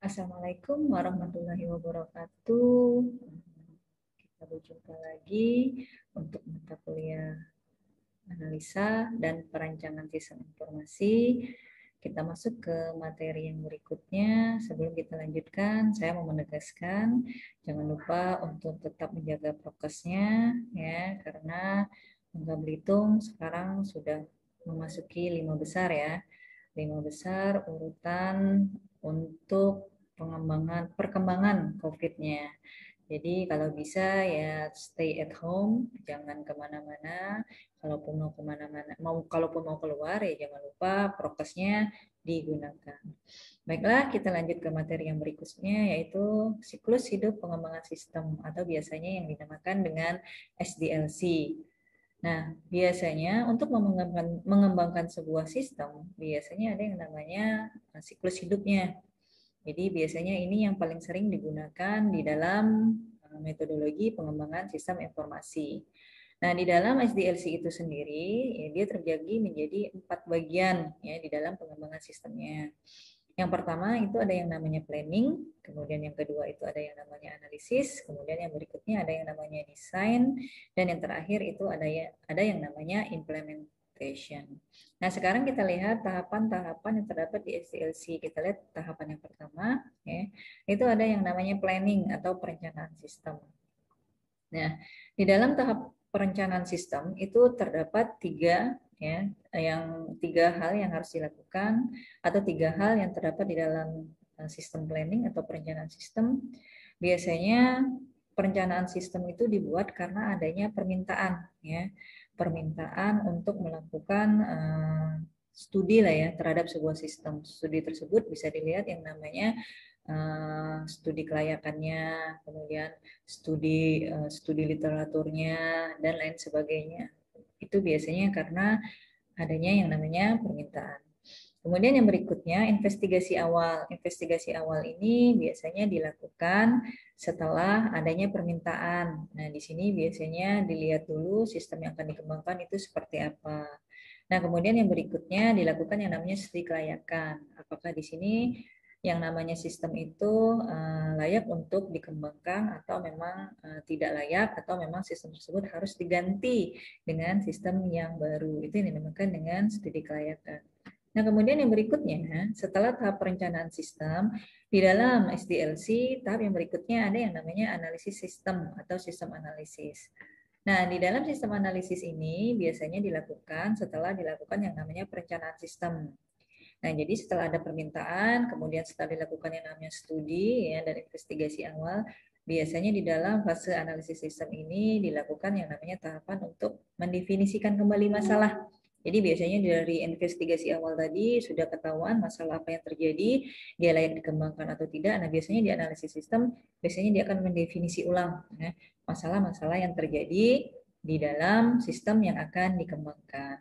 Assalamualaikum warahmatullahi wabarakatuh. Kita berjumpa lagi untuk mata kuliah analisa dan perancangan sistem informasi. Kita masuk ke materi yang berikutnya. Sebelum kita lanjutkan, saya mau menegaskan jangan lupa untuk tetap menjaga prokesnya ya, karena Bangka Belitung sekarang sudah memasuki 5 besar ya. 5 besar urutan untuk perkembangan COVID-nya. Jadi kalau bisa ya stay at home, jangan kemana-mana. Kalaupun mau keluar ya jangan lupa prokesnya digunakan. Baiklah, kita lanjut ke materi yang berikutnya yaitu siklus hidup pengembangan sistem atau biasanya yang dinamakan dengan SDLC. Nah, biasanya untuk mengembangkan sebuah sistem, biasanya ada yang namanya siklus hidupnya. Jadi biasanya ini yang paling sering digunakan di dalam metodologi pengembangan sistem informasi. Nah, di dalam SDLC itu sendiri, ya, dia terbagi menjadi 4 bagian ya di dalam pengembangan sistemnya. Yang pertama itu ada yang namanya planning, kemudian yang kedua itu ada yang namanya analisis, kemudian yang berikutnya ada yang namanya design, dan yang terakhir itu ada yang namanya implementation. Nah, sekarang kita lihat tahapan-tahapan yang terdapat di SDLC. Kita lihat tahapan yang pertama, ya, itu ada yang namanya planning atau perencanaan sistem. Nah, di dalam tahap perencanaan sistem itu terdapat tiga hal yang harus dilakukan atau 3 hal yang terdapat di dalam sistem planning atau perencanaan sistem. Biasanya perencanaan sistem itu dibuat karena adanya permintaan ya, permintaan untuk melakukan studi lah ya terhadap sebuah sistem. Studi tersebut bisa dilihat yang namanya studi kelayakannya, kemudian studi literaturnya dan lain sebagainya. Itu biasanya karena adanya yang namanya permintaan. Kemudian yang berikutnya investigasi awal. Investigasi awal ini biasanya dilakukan setelah adanya permintaan. Nah, di sini biasanya dilihat dulu sistem yang akan dikembangkan itu seperti apa. Nah, kemudian yang berikutnya dilakukan yang namanya studi kelayakan. Apakah di sini yang namanya sistem itu layak untuk dikembangkan atau memang tidak layak atau memang sistem tersebut harus diganti dengan sistem yang baru. Itu yang dinamakan dengan studi kelayakan. Nah, kemudian yang berikutnya, setelah tahap perencanaan sistem, di dalam SDLC, tahap yang berikutnya ada yang namanya analisis sistem atau sistem analisis. Nah, di dalam sistem analisis ini biasanya dilakukan setelah dilakukan yang namanya perencanaan sistem. Nah, jadi setelah ada permintaan, kemudian setelah dilakukan yang namanya studi ya, dan investigasi awal, biasanya di dalam fase analisis sistem ini dilakukan yang namanya tahapan untuk mendefinisikan kembali masalah. Jadi biasanya dari investigasi awal tadi sudah ketahuan masalah apa yang terjadi, dia layak dikembangkan atau tidak. Nah, biasanya di analisis sistem, biasanya dia akan mendefinisi ulang ya, masalah-masalah yang terjadi di dalam sistem yang akan dikembangkan.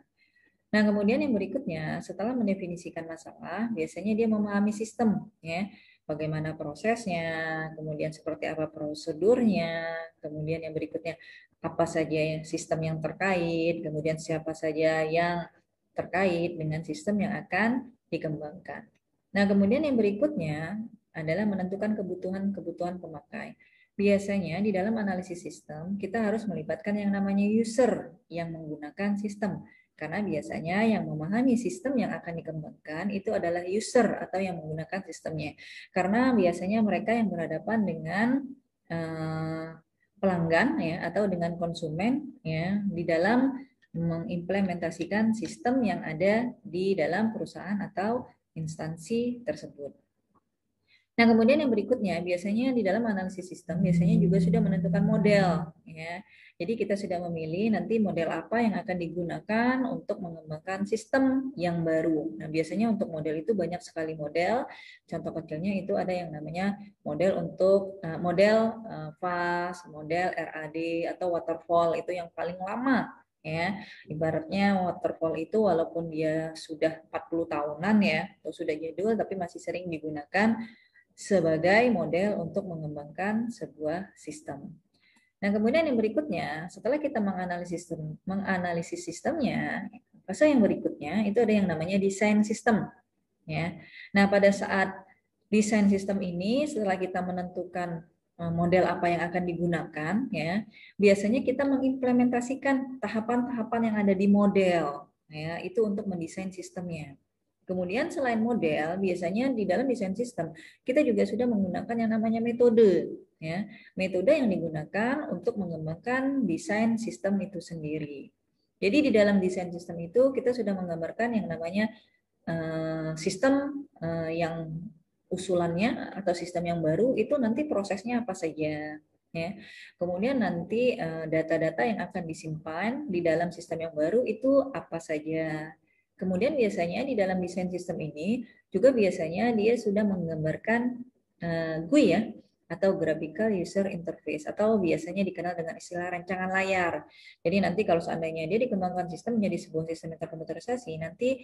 Nah, kemudian yang berikutnya, setelah mendefinisikan masalah, biasanya dia memahami sistem, ya, bagaimana prosesnya, kemudian seperti apa prosedurnya, kemudian yang berikutnya apa saja sistem yang terkait, kemudian siapa saja yang terkait dengan sistem yang akan dikembangkan. Nah, kemudian yang berikutnya adalah menentukan kebutuhan-kebutuhan pemakai. Biasanya di dalam analisis sistem, kita harus melibatkan yang namanya user yang menggunakan sistem. Karena biasanya yang memahami sistem yang akan dikembangkan itu adalah user atau yang menggunakan sistemnya. Karena biasanya mereka yang berhadapan dengan pelanggan ya atau dengan konsumen ya di dalam mengimplementasikan sistem yang ada di dalam perusahaan atau instansi tersebut. Nah, kemudian yang berikutnya, biasanya di dalam analisis sistem, biasanya juga sudah menentukan model. Ya. Jadi kita sudah memilih nanti model apa yang akan digunakan untuk mengembangkan sistem yang baru. Nah, biasanya untuk model itu banyak sekali model. Contoh kecilnya itu ada yang namanya model untuk model FAST, model RAD, atau waterfall, itu yang paling lama. Ya, ibaratnya waterfall itu walaupun dia sudah 40 tahunan ya, atau sudah jadul, tapi masih sering digunakan sebagai model untuk mengembangkan sebuah sistem. Nah, kemudian yang berikutnya, setelah kita menganalisis sistemnya, fase yang berikutnya itu ada yang namanya desain sistem. Ya. Nah, pada saat desain sistem ini, setelah kita menentukan model apa yang akan digunakan, ya, biasanya kita mengimplementasikan tahapan-tahapan yang ada di model, ya, itu untuk mendesain sistemnya. Kemudian selain model, biasanya di dalam desain sistem kita juga sudah menggunakan yang namanya metode, ya. Metode yang digunakan untuk mengembangkan desain sistem itu sendiri. Jadi di dalam desain sistem itu kita sudah menggambarkan yang namanya sistem yang usulannya atau sistem yang baru itu nanti prosesnya apa saja, ya. Kemudian nanti data-data yang akan disimpan di dalam sistem yang baru itu apa saja. Kemudian biasanya di dalam desain sistem ini juga biasanya dia sudah menggambarkan GUI ya, atau Graphical User Interface, atau biasanya dikenal dengan istilah rancangan layar. Jadi nanti kalau seandainya dia dikembangkan sistem menjadi sebuah sistem terkomputerisasi, nanti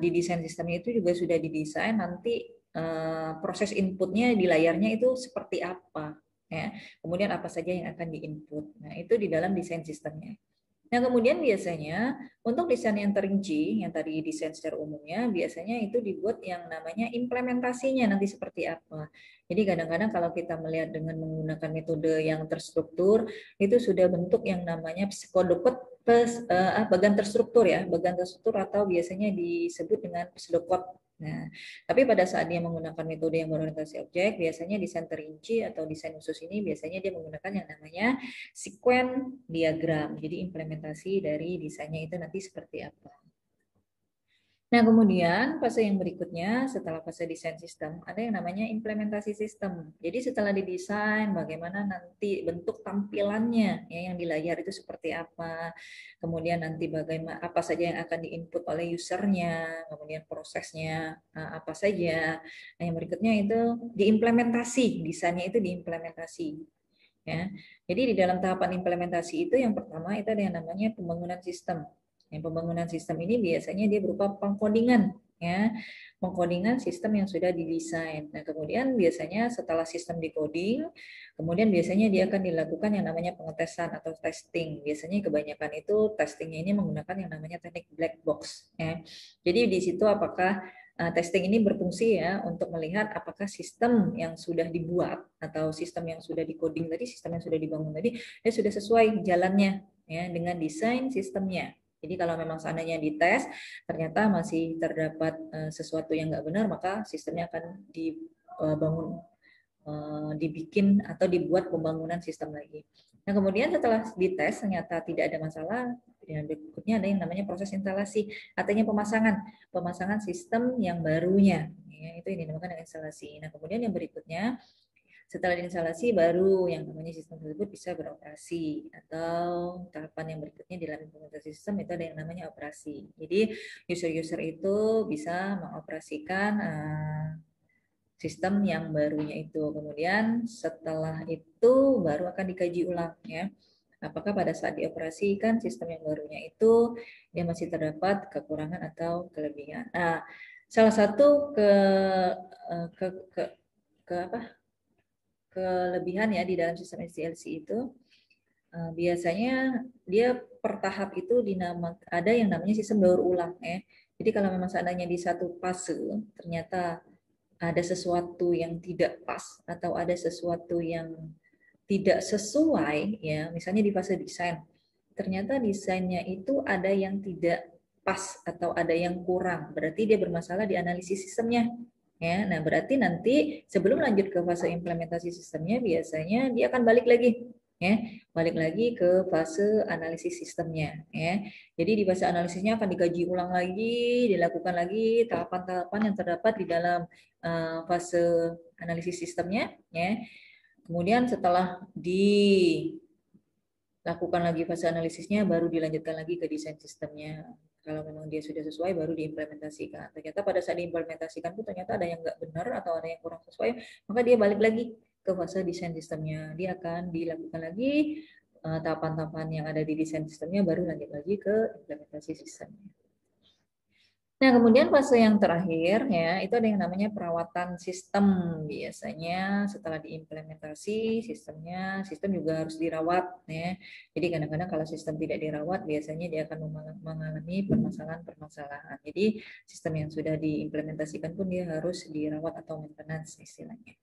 di desain sistemnya itu juga sudah didesain nanti proses inputnya di layarnya itu seperti apa, ya. Kemudian apa saja yang akan diinput. Nah, itu di dalam desain sistemnya. Nah, kemudian biasanya untuk desain yang terinci, yang tadi desain secara umumnya, biasanya itu dibuat yang namanya implementasinya nanti seperti apa. Jadi kadang-kadang kalau kita melihat dengan menggunakan metode yang terstruktur, itu sudah bentuk yang namanya pseudocode bagan terstruktur ya, bagan terstruktur atau biasanya disebut dengan pseudocode. Nah, tapi pada saat dia menggunakan metode yang berorientasi objek, biasanya desain terinci atau desain khusus ini biasanya dia menggunakan yang namanya sequence diagram. Jadi implementasi dari desainnya itu nanti seperti apa. Nah, kemudian fase yang berikutnya setelah fase desain sistem, ada yang namanya implementasi sistem. Jadi setelah didesain, bagaimana nanti bentuk tampilannya, ya, yang di layar itu seperti apa. Kemudian nanti bagaimana apa saja yang akan diinput oleh usernya, kemudian prosesnya apa saja. Nah, yang berikutnya itu diimplementasi, desainnya itu diimplementasi. Ya. Jadi di dalam tahapan implementasi itu yang pertama itu ada yang namanya pembangunan sistem. Yang pembangunan sistem ini biasanya dia berupa pengkodingan, ya, pengkodingan sistem yang sudah didesain. Nah, kemudian biasanya setelah sistem dikoding, kemudian biasanya dia akan dilakukan yang namanya pengetesan atau testing. Biasanya kebanyakan itu testingnya ini menggunakan yang namanya teknik black box. Ya. Jadi di situ apakah testing ini berfungsi ya untuk melihat apakah sistem yang sudah dibuat atau sistem yang sudah dikoding tadi, sistem yang sudah dibangun tadi, dia sudah sesuai jalannya ya dengan desain sistemnya. Jadi kalau memang seandainya dites ternyata masih terdapat sesuatu yang nggak benar, maka sistemnya akan dibangun, dibikin atau dibuat pembangunan sistem lagi. Nah, kemudian setelah dites ternyata tidak ada masalah, yang berikutnya ada yang namanya proses instalasi, artinya pemasangan sistem yang barunya. Ya, itu yang dinamakan dengan instalasi. Nah, kemudian yang berikutnya setelah diinstalasi baru yang namanya sistem tersebut bisa beroperasi, atau tahapan yang berikutnya di dalam implementasi sistem itu ada yang namanya operasi. Jadi user-user itu bisa mengoperasikan sistem yang barunya itu. Kemudian setelah itu baru akan dikaji ulang ya. Apakah pada saat dioperasikan sistem yang barunya itu dia masih terdapat kekurangan atau kelebihan. Nah, salah satu ke, ke, ke apa? Kelebihan ya di dalam sistem SDLC itu biasanya dia per tahap itu ada yang namanya sistem daur ulang ya. Jadi kalau memang seandainya di satu fase ternyata ada sesuatu yang tidak pas atau ada sesuatu yang tidak sesuai ya, misalnya di fase desain ternyata desainnya itu ada yang tidak pas atau ada yang kurang, berarti dia bermasalah di analisis sistemnya ya. Nah, berarti nanti sebelum lanjut ke fase implementasi sistemnya biasanya dia akan balik lagi Ya, balik lagi ke fase analisis sistemnya. Ya, jadi di fase analisisnya akan dikaji ulang lagi, dilakukan lagi tahapan-tahapan yang terdapat di dalam fase analisis sistemnya. Ya, kemudian setelah dilakukan lagi fase analisisnya, baru dilanjutkan lagi ke desain sistemnya. Kalau memang dia sudah sesuai, baru diimplementasikan. Ternyata pada saat diimplementasikan pun ternyata ada yang nggak benar atau ada yang kurang sesuai, maka dia balik lagi ke fase desain sistemnya. Dia akan dilakukan lagi tahapan-tahapan yang ada di desain sistemnya, baru lanjut lagi ke implementasi sistemnya. Nah, kemudian fase yang terakhir ya, itu ada yang namanya perawatan sistem. Biasanya setelah diimplementasi sistemnya, sistem juga harus dirawat ya. Jadi kadang-kadang kalau sistem tidak dirawat, biasanya dia akan mengalami permasalahan-permasalahan. Jadi sistem yang sudah diimplementasikan pun dia harus dirawat atau maintenance istilahnya.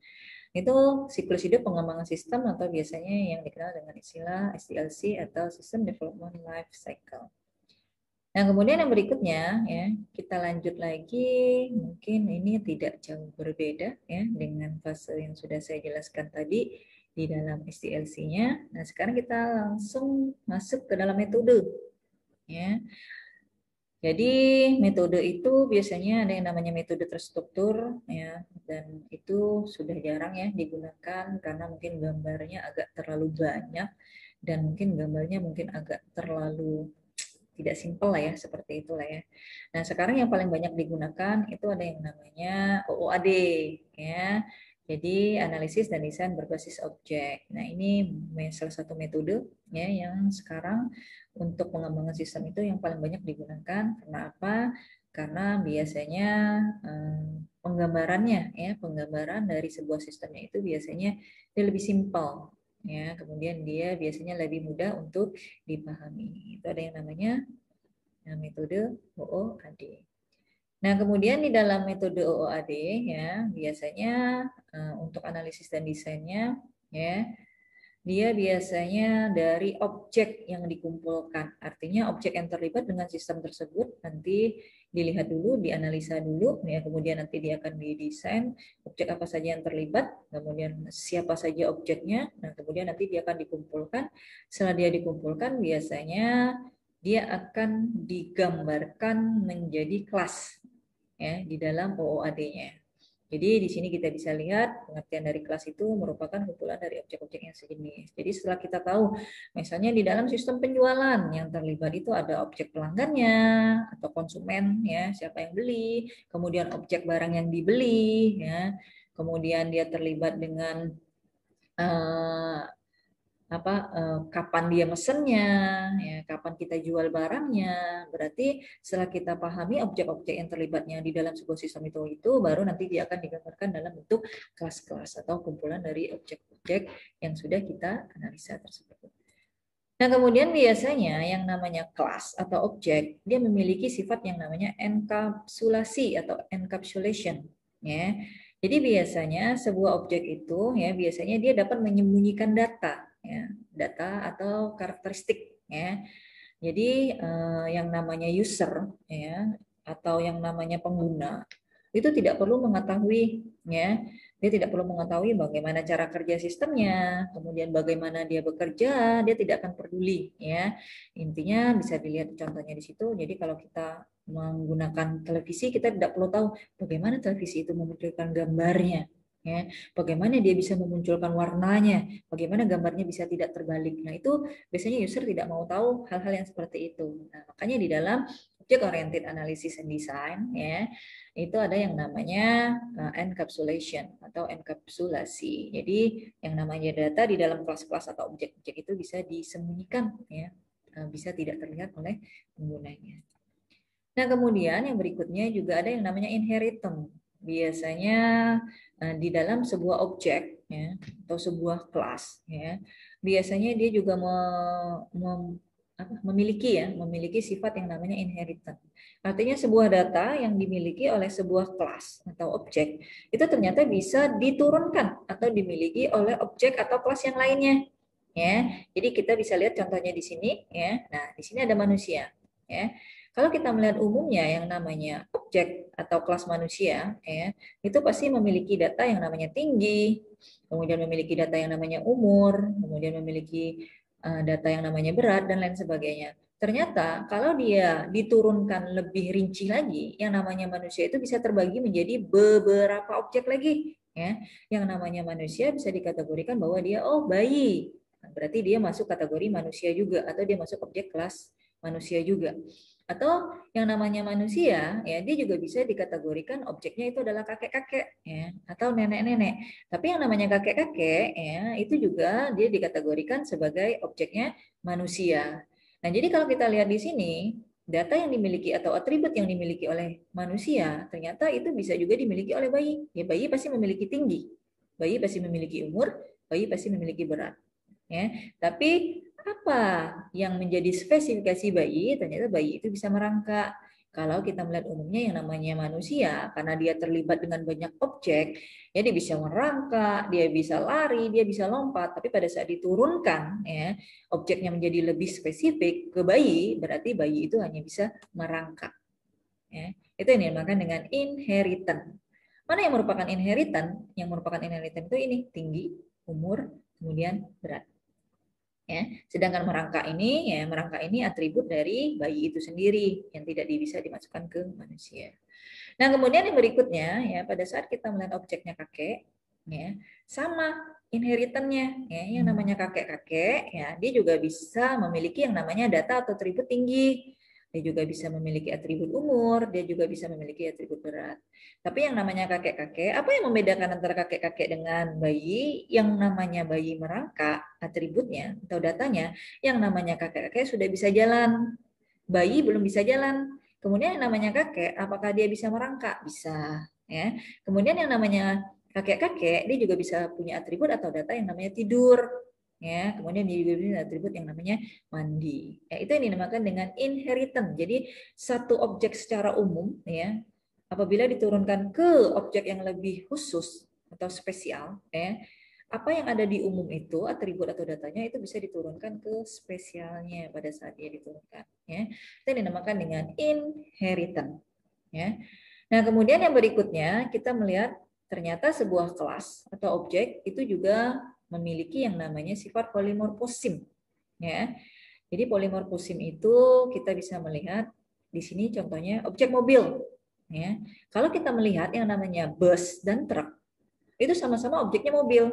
Itu siklus hidup pengembangan sistem atau biasanya yang dikenal dengan istilah SDLC atau System Development Life Cycle. Nah, kemudian yang berikutnya ya, kita lanjut lagi, mungkin ini tidak jauh berbeda ya dengan fase yang sudah saya jelaskan tadi di dalam SDLC-nya. Nah, sekarang kita langsung masuk ke dalam metode ya. Jadi metode itu biasanya ada yang namanya metode terstruktur ya, dan itu sudah jarang ya digunakan karena mungkin gambarnya agak terlalu banyak dan mungkin gambarnya mungkin agak terlalu tidak simpel lah ya, seperti itulah ya. Nah, sekarang yang paling banyak digunakan itu ada yang namanya OOAD ya. Jadi analisis dan desain berbasis objek. Nah, ini salah satu metode ya yang sekarang untuk pengembangan sistem itu yang paling banyak digunakan. Karena apa? Karena biasanya penggambarannya ya, penggambaran dari sebuah sistemnya itu biasanya dia lebih simpel ya, kemudian dia biasanya lebih mudah untuk dipahami. Itu ada yang namanya metode OOAD. Nah, kemudian di dalam metode OOAD ya, biasanya untuk analisis dan desainnya ya, dia biasanya dari objek yang dikumpulkan. Artinya objek yang terlibat dengan sistem tersebut nanti dilihat dulu, dianalisa dulu, ya, kemudian nanti dia akan didesain objek apa saja yang terlibat, kemudian siapa saja objeknya, nah kemudian nanti dia akan dikumpulkan. Setelah dia dikumpulkan, biasanya dia akan digambarkan menjadi kelas ya di dalam OOAD-nya. Jadi di sini kita bisa lihat pengertian dari kelas itu merupakan kumpulan dari objek-objek yang sejenis. Jadi setelah kita tahu, misalnya di dalam sistem penjualan yang terlibat itu ada objek pelanggannya atau konsumen ya, siapa yang beli, kemudian objek barang yang dibeli ya, kemudian dia terlibat dengan kapan dia mesennya, ya, kapan kita jual barangnya. Berarti setelah kita pahami objek-objek yang terlibatnya di dalam sebuah sistem itu baru nanti dia akan digambarkan dalam bentuk kelas-kelas atau kumpulan dari objek-objek yang sudah kita analisa tersebut. Nah, kemudian biasanya yang namanya kelas atau objek, dia memiliki sifat yang namanya enkapsulasi atau encapsulation. Ya. Jadi biasanya sebuah objek itu ya biasanya dia dapat menyembunyikan data, ya, data atau karakteristik. Ya. Jadi yang namanya user ya atau yang namanya pengguna itu tidak perlu mengetahui ya, dia tidak perlu mengetahui bagaimana cara kerja sistemnya, kemudian bagaimana dia bekerja, dia tidak akan peduli ya. Intinya bisa dilihat contohnya di situ. Jadi kalau kita menggunakan televisi, kita tidak perlu tahu bagaimana televisi itu memunculkan gambarnya ya, bagaimana dia bisa memunculkan warnanya, bagaimana gambarnya bisa tidak terbalik. Nah, itu biasanya user tidak mau tahu hal-hal yang seperti itu. Nah, makanya di dalam object oriented analysis and design ya, itu ada yang namanya encapsulation atau enkapsulasi. Jadi yang namanya data di dalam kelas-kelas atau objek-objek itu bisa disembunyikan ya, bisa tidak terlihat oleh penggunanya. Nah, kemudian yang berikutnya juga ada yang namanya inheritance. Biasanya di dalam sebuah objek ya atau sebuah kelas ya, biasanya dia juga memiliki sifat yang namanya inheritance. Artinya sebuah data yang dimiliki oleh sebuah kelas atau objek itu ternyata bisa diturunkan atau dimiliki oleh objek atau kelas yang lainnya. Ya, jadi kita bisa lihat contohnya di sini ya. Nah, di sini ada manusia ya. Kalau kita melihat umumnya yang namanya objek atau kelas manusia, ya, itu pasti memiliki data yang namanya tinggi, kemudian memiliki data yang namanya umur, kemudian memiliki data yang namanya berat, dan lain sebagainya. Ternyata kalau dia diturunkan lebih rinci lagi, yang namanya manusia itu bisa terbagi menjadi beberapa objek lagi. Ya. Yang namanya manusia bisa dikategorikan bahwa dia, oh bayi, berarti dia masuk kategori manusia juga, atau dia masuk objek kelas manusia juga. Atau yang namanya manusia, ya dia juga bisa dikategorikan objeknya itu adalah kakek-kakek, ya, atau nenek-nenek. Tapi yang namanya kakek-kakek, ya itu juga dia dikategorikan sebagai objeknya manusia. Nah, jadi kalau kita lihat di sini, data yang dimiliki atau atribut yang dimiliki oleh manusia, ternyata itu bisa juga dimiliki oleh bayi. Ya, bayi pasti memiliki tinggi, bayi pasti memiliki umur, bayi pasti memiliki berat. Ya, tapi apa yang menjadi spesifikasi bayi? Ternyata bayi itu bisa merangkak. Kalau kita melihat umumnya yang namanya manusia, karena dia terlibat dengan banyak objek, ya dia bisa merangkak, dia bisa lari, dia bisa lompat. Tapi pada saat diturunkan, ya objeknya menjadi lebih spesifik ke bayi, berarti bayi itu hanya bisa merangkak. Ya, itu yang dinamakan dengan inheritan. Mana yang merupakan inheritan? Yang merupakan inheritan itu ini tinggi, umur, kemudian berat. Ya, sedangkan merangkak ini atribut dari bayi itu sendiri yang tidak bisa dimasukkan ke manusia. Nah, kemudian yang berikutnya ya pada saat kita melihat objeknya kakek, ya sama inheritannya, ya yang namanya kakek-kakek, ya dia juga bisa memiliki yang namanya data atau atribut tinggi. Dia juga bisa memiliki atribut umur, dia juga bisa memiliki atribut berat. Tapi yang namanya kakek-kakek, apa yang membedakan antara kakek-kakek dengan bayi? Yang namanya bayi merangkak, atributnya atau datanya, yang namanya kakek-kakek sudah bisa jalan. Bayi belum bisa jalan. Kemudian yang namanya kakek, apakah dia bisa merangkak? Bisa. Ya. Kemudian yang namanya kakek-kakek, dia juga bisa punya atribut atau data yang namanya tidur. Ya, kemudian dia juga punya atribut yang namanya mandi. Ya, itu yang dinamakan dengan inheritance. Jadi satu objek secara umum, ya, apabila diturunkan ke objek yang lebih khusus atau spesial, ya, apa yang ada di umum itu atribut atau datanya itu bisa diturunkan ke spesialnya pada saat dia diturunkan. Ya, itu dinamakan dengan inheritance. Ya. Nah, kemudian yang berikutnya kita melihat ternyata sebuah kelas atau objek itu juga memiliki yang namanya sifat polimorfosim. Ya, jadi polimorfosim itu kita bisa melihat di sini contohnya objek mobil. Ya, kalau kita melihat yang namanya bus dan truk itu sama-sama objeknya mobil.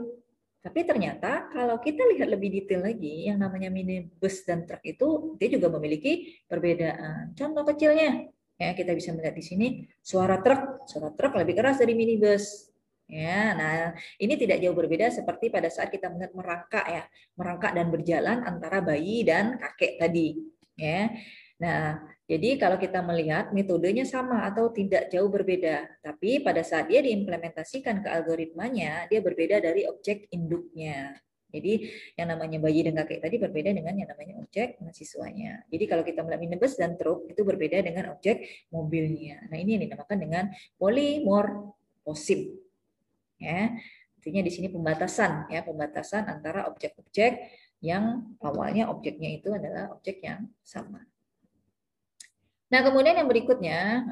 Tapi ternyata kalau kita lihat lebih detail lagi, yang namanya minibus dan truk itu dia juga memiliki perbedaan. Contoh kecilnya, ya kita bisa melihat di sini suara truk lebih keras dari minibus. Ya, nah ini tidak jauh berbeda seperti pada saat kita melihat merangkak ya, merangkak dan berjalan antara bayi dan kakek tadi. Ya, nah jadi kalau kita melihat metodenya sama atau tidak jauh berbeda, tapi pada saat dia diimplementasikan ke algoritmanya, dia berbeda dari objek induknya. Jadi yang namanya bayi dan kakek tadi berbeda dengan yang namanya objek mahasiswanya. Jadi kalau kita melihat minibus dan truk itu berbeda dengan objek mobilnya. Nah ini yang dinamakan dengan polimorfosim. Ya, artinya di sini pembatasan ya, pembatasan antara objek-objek yang awalnya objeknya itu adalah objek yang sama. Nah, kemudian yang berikutnya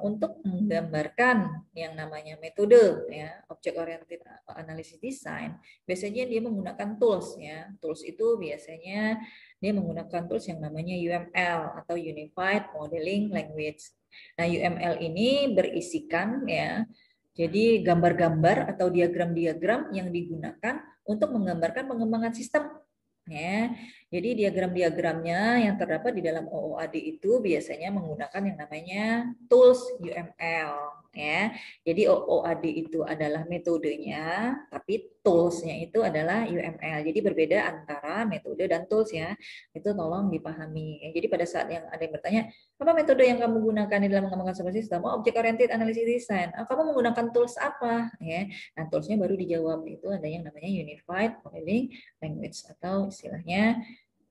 untuk menggambarkan yang namanya metode ya, object oriented analysis design, biasanya dia menggunakan tools ya. Tools itu biasanya dia menggunakan tools yang namanya UML atau Unified Modeling Language. Nah, UML ini berisikan ya, jadi gambar-gambar atau diagram-diagram yang digunakan untuk menggambarkan pengembangan sistem. Ya, jadi diagram-diagramnya yang terdapat di dalam OOAD itu biasanya menggunakan yang namanya tools UML. Ya, jadi OOAD itu adalah metodenya, tapi toolsnya itu adalah UML. Jadi berbeda antara metode dan tools ya. Itu tolong dipahami. Jadi pada saat yang ada yang bertanya, apa metode yang kamu gunakan di dalam mengembangkan sebuah sistem? Oh, object oriented analysis design. Oh, kamu menggunakan tools apa? Ya, nah toolsnya baru dijawab. Itu ada yang namanya Unified Modeling Language atau istilahnya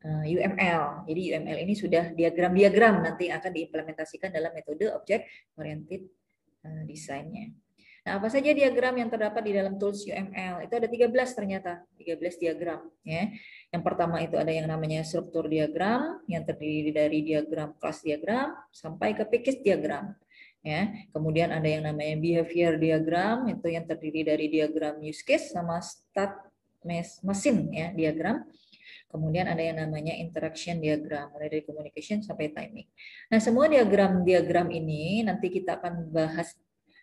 UML. Jadi UML ini sudah diagram-diagram nanti akan diimplementasikan dalam metode object oriented design-nya. Nah, apa saja diagram yang terdapat di dalam tools UML? Itu ada 13 ternyata, 13 diagram. Ya. Yang pertama itu ada yang namanya struktur diagram, yang terdiri dari diagram kelas diagram, sampai ke package diagram. Ya. Kemudian ada yang namanya behavior diagram, itu yang terdiri dari diagram use case sama state machine ya, diagram. Kemudian ada yang namanya interaction diagram, mulai dari communication sampai timing. Nah, semua diagram-diagram ini nanti kita akan bahas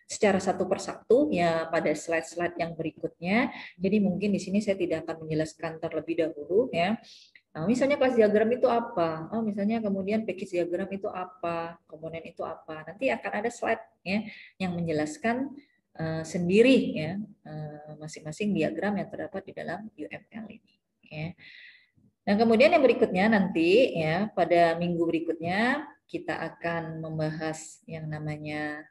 secara satu persatu ya pada slide-slide yang berikutnya. Jadi mungkin di sini saya tidak akan menjelaskan terlebih dahulu ya. Nah, misalnya kelas diagram itu apa? Oh, misalnya kemudian package diagram itu apa? Komponen itu apa? Nanti akan ada slide ya yang menjelaskan sendiri ya masing-masing diagram yang terdapat di dalam UML ini ya. Nah, kemudian yang berikutnya nanti ya pada minggu berikutnya kita akan membahas yang namanya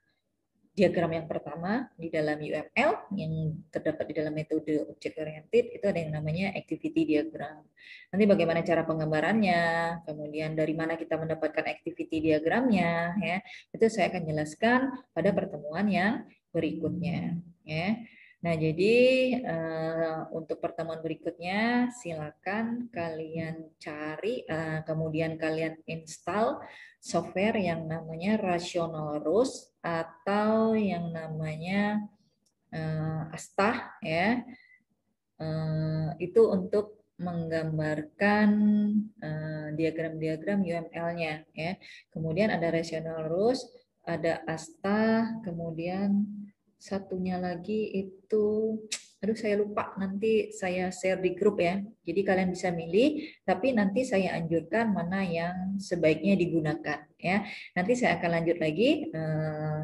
diagram yang pertama di dalam UML yang terdapat di dalam metode object oriented itu ada yang namanya activity diagram. Nanti bagaimana cara penggambarannya, kemudian dari mana kita mendapatkan activity diagramnya, ya itu saya akan jelaskan pada pertemuan yang berikutnya. Ya. Nah jadi untuk pertemuan berikutnya silakan kalian cari, kemudian kalian install software yang namanya Rational Rose atau yang namanya Astah ya. Itu untuk menggambarkan diagram-diagram UML-nya ya. Kemudian ada Rational Rose, ada Astah, kemudian satunya lagi itu aduh saya lupa, nanti saya share di grup ya. Jadi kalian bisa milih, tapi nanti saya anjurkan mana yang sebaiknya digunakan ya. Nanti saya akan lanjut lagi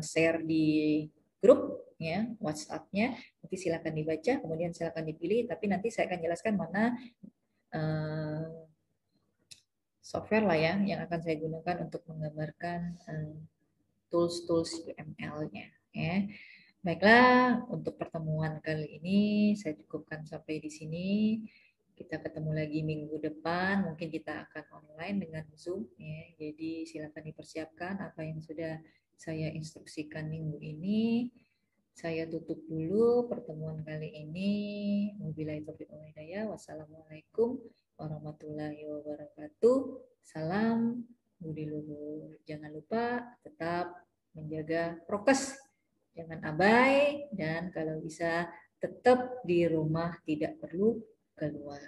share di grup ya WhatsApp-nya. Nanti silakan dibaca, kemudian silakan dipilih, tapi nanti saya akan jelaskan mana software lah ya yang akan saya gunakan untuk menggambarkan tools-tools UML-nya ya. Baiklah, untuk pertemuan kali ini saya cukupkan sampai di sini. Kita ketemu lagi minggu depan, mungkin kita akan online dengan Zoom ya. Jadi silakan dipersiapkan apa yang sudah saya instruksikan minggu ini. Saya tutup dulu pertemuan kali ini. Wabillahi taufiq wal hidayah. Wassalamualaikum warahmatullahi wabarakatuh. Salam budi luhur. Jangan lupa tetap menjaga prokes. Jangan abai dan kalau bisa tetap di rumah, tidak perlu keluar.